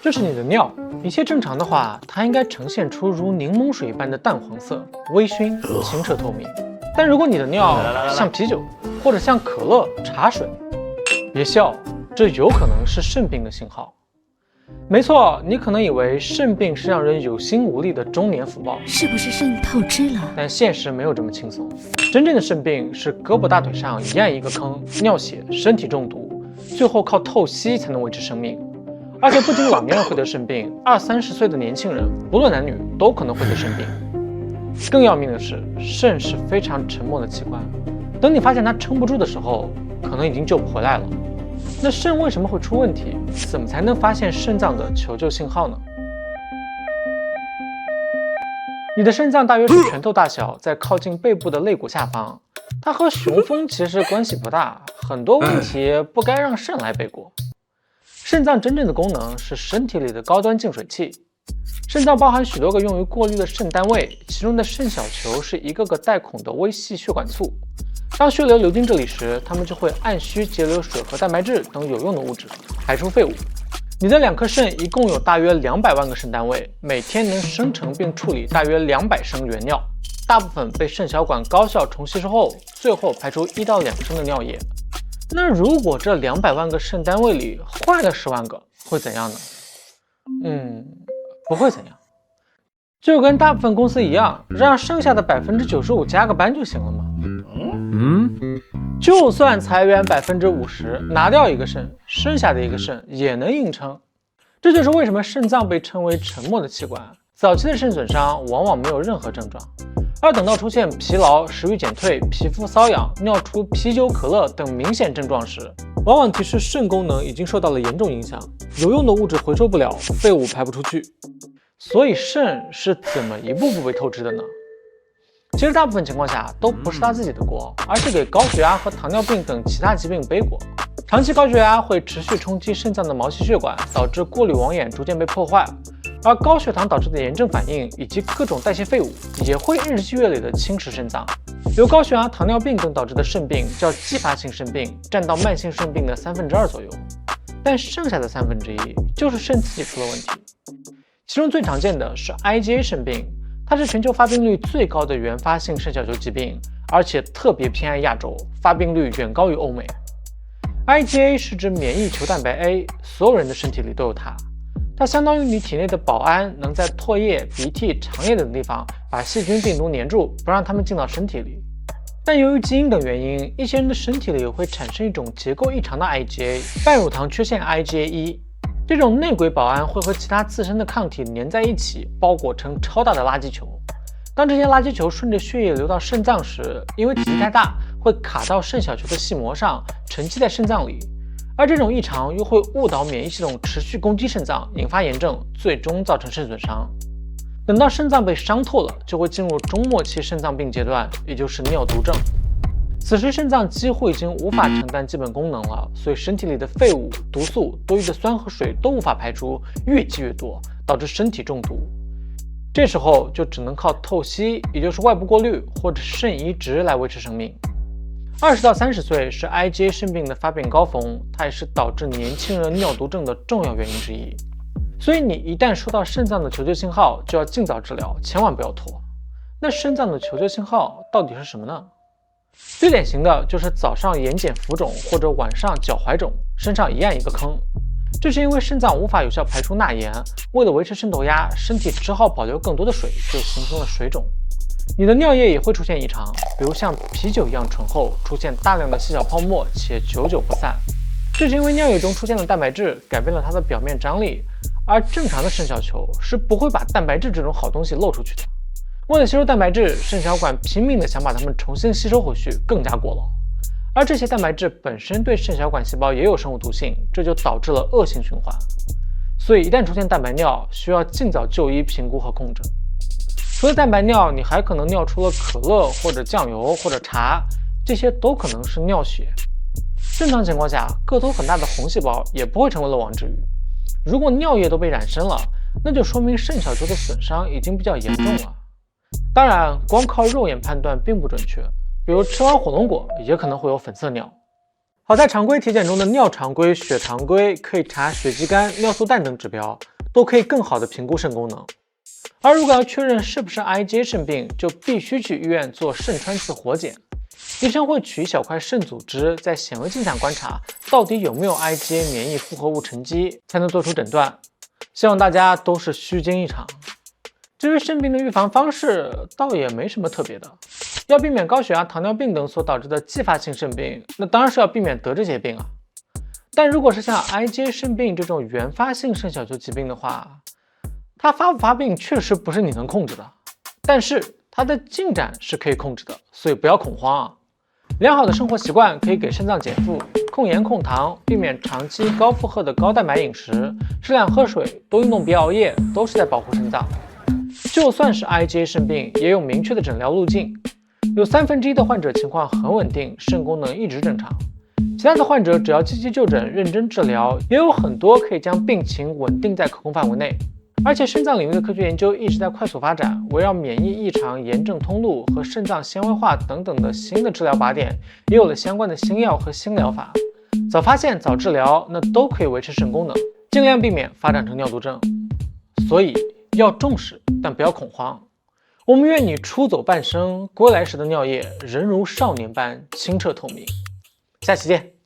这是你的尿，一切正常的话，它应该呈现出如柠檬水一般的淡黄色，微醺、清澈透明。但如果你的尿像啤酒，或者像可乐、茶水，别笑，这有可能是肾病的信号。没错，你可能以为肾病是让人有心无力的中年福报，是不是肾透支了？但现实没有这么轻松。真正的肾病是胳膊大腿上一按一个坑，尿血、身体中毒，最后靠透析才能维持生命。而且不仅老年人会得肾病，20、30岁的年轻人，不论男女都可能会得肾病。更要命的是，肾是非常沉默的器官，等你发现它撑不住的时候，可能已经救不回来了。那肾为什么会出问题？怎么才能发现肾脏的求救信号呢？你的肾脏大约是拳头大小，在靠近背部的肋骨下方，它和雄风其实关系不大，很多问题不该让肾来背锅。肾脏真正的功能是身体里的高端净水器。肾脏包含许多个用于过滤的肾单位，其中的肾小球是一个个带孔的微细血管簇。当血流流进这里时，它们就会按需截留水和蛋白质等有用的物质，排出废物。你的2颗肾一共有大约200万个肾单位，每天能生成并处理大约200升原尿，大部分被肾小管高效重吸收后，最后排出1到2升的尿液。那如果这200万个肾单位里坏了10万个，会怎样呢？不会怎样，就跟大部分公司一样，让剩下的95%加个班就行了嘛。就算裁员50%，拿掉1个肾，剩下的1个肾也能硬撑。这就是为什么肾脏被称为沉默的器官。早期的肾损伤往往没有任何症状，而等到出现疲劳、食欲减退、皮肤瘙痒、尿出啤酒、可乐等明显症状时，往往提示肾功能已经受到了严重影响，有用的物质回收不了，废物排不出去。所以肾是怎么一步步被透支的呢？其实大部分情况下都不是他自己的锅，而是给高血压和糖尿病等其他疾病背锅。长期高血压会持续冲击肾脏的毛细血管，导致过滤网眼逐渐被破坏，而高血糖导致的炎症反应以及各种代谢废物也会日积月累地侵蚀肾脏。由高血压、糖尿病等导致的肾病叫继发性肾病，占到慢性肾病的2/3左右。但剩下的1/3就是肾自己出了问题。其中最常见的是 IgA 肾病，它是全球发病率最高的原发性肾小球疾病，而且特别偏爱亚洲，发病率远高于欧美。IgA 是指免疫球蛋白 A， 所有人的身体里都有它。它相当于你体内的保安，能在唾液、鼻涕、肠液等地方把细菌、病毒黏住，不让它们进到身体里。但由于基因等原因，一些人的身体里会产生一种结构异常的 IgA， 半乳糖缺陷 IgA1。这种内鬼保安会和其他自身的抗体粘在一起，包裹成超大的垃圾球。当这些垃圾球顺着血液流到肾脏时，因为体积太大，会卡到肾小球的细膜上，沉积在肾脏里。而这种异常又会误导免疫系统持续攻击肾脏，引发炎症，最终造成肾损伤。等到肾脏被伤透了，就会进入中末期肾脏病阶段，也就是尿毒症。此时肾脏几乎已经无法承担基本功能了，所以身体里的废物、毒素、多余的酸和水都无法排出，越积越多，导致身体中毒。这时候就只能靠透析，也就是外部过滤或者肾移植来维持生命。20到30岁是 IgA 肾病的发病高峰，它也是导致年轻人尿毒症的重要原因之一。所以你一旦收到肾脏的求救信号，就要尽早治疗，千万不要拖。那肾脏的求救信号到底是什么呢？最典型的就是早上眼睑浮肿或者晚上脚踝肿，身上一按一个坑。这是因为肾脏无法有效排出钠盐，为了维持渗透压，身体只好保留更多的水，就形成了水肿。你的尿液也会出现异常，比如像啤酒一样醇厚，出现大量的细小泡沫且久久不散。这是因为尿液中出现了蛋白质，改变了它的表面张力，而正常的肾小球是不会把蛋白质这种好东西漏出去的。为了吸收蛋白质，肾小管拼命地想把它们重新吸收回去，更加过劳。而这些蛋白质本身对肾小管细胞也有生物毒性，这就导致了恶性循环。所以一旦出现蛋白尿，需要尽早就医评估和控制。除了蛋白尿，你还可能尿出了可乐或者酱油或者茶，这些都可能是尿血。正常情况下，个头很大的红细胞也不会成为漏网之鱼。如果尿液都被染深了，那就说明肾小球的损伤已经比较严重了。当然，光靠肉眼判断并不准确，比如吃完火龙果也可能会有粉色尿。好在常规体检中的尿常规、血常规可以查血肌酐、尿素氮等指标，都可以更好的评估肾功能。而如果要确认是不是 IgA 肾病，就必须去医院做肾穿刺活检，医生会取一小块肾组织，在显微镜下观察到底有没有 IgA 免疫复合物沉积，才能做出诊断。希望大家都是虚惊一场。至于肾病的预防方式，倒也没什么特别的。要避免高血压、糖尿病等所导致的继发性肾病，那当然是要避免得这些病啊。但如果是像 IgA 肾病这种原发性肾小球疾病的话，它发不发病确实不是你能控制的，但是它的进展是可以控制的，所以不要恐慌啊。良好的生活习惯可以给肾脏减负，控盐控糖，避免长期高负荷的高蛋白饮食，适量喝水，多运动别熬夜，都是在保护肾脏。就算是 IgA 肾病，也有明确的诊疗路径，有1/3的患者情况很稳定，肾功能一直正常。其他的患者只要积极就诊、认真治疗，也有很多可以将病情稳定在可控范围内。而且肾脏领域的科学研究一直在快速发展，围绕免疫异常、炎症通路和肾脏纤维化等等的新的治疗靶点，也有了相关的新药和新疗法。早发现、早治疗，那都可以维持肾功能，尽量避免发展成尿毒症。所以要重视，但不要恐慌。我们愿你出走半生，归来时的尿液仍如少年般清澈透明。下期见。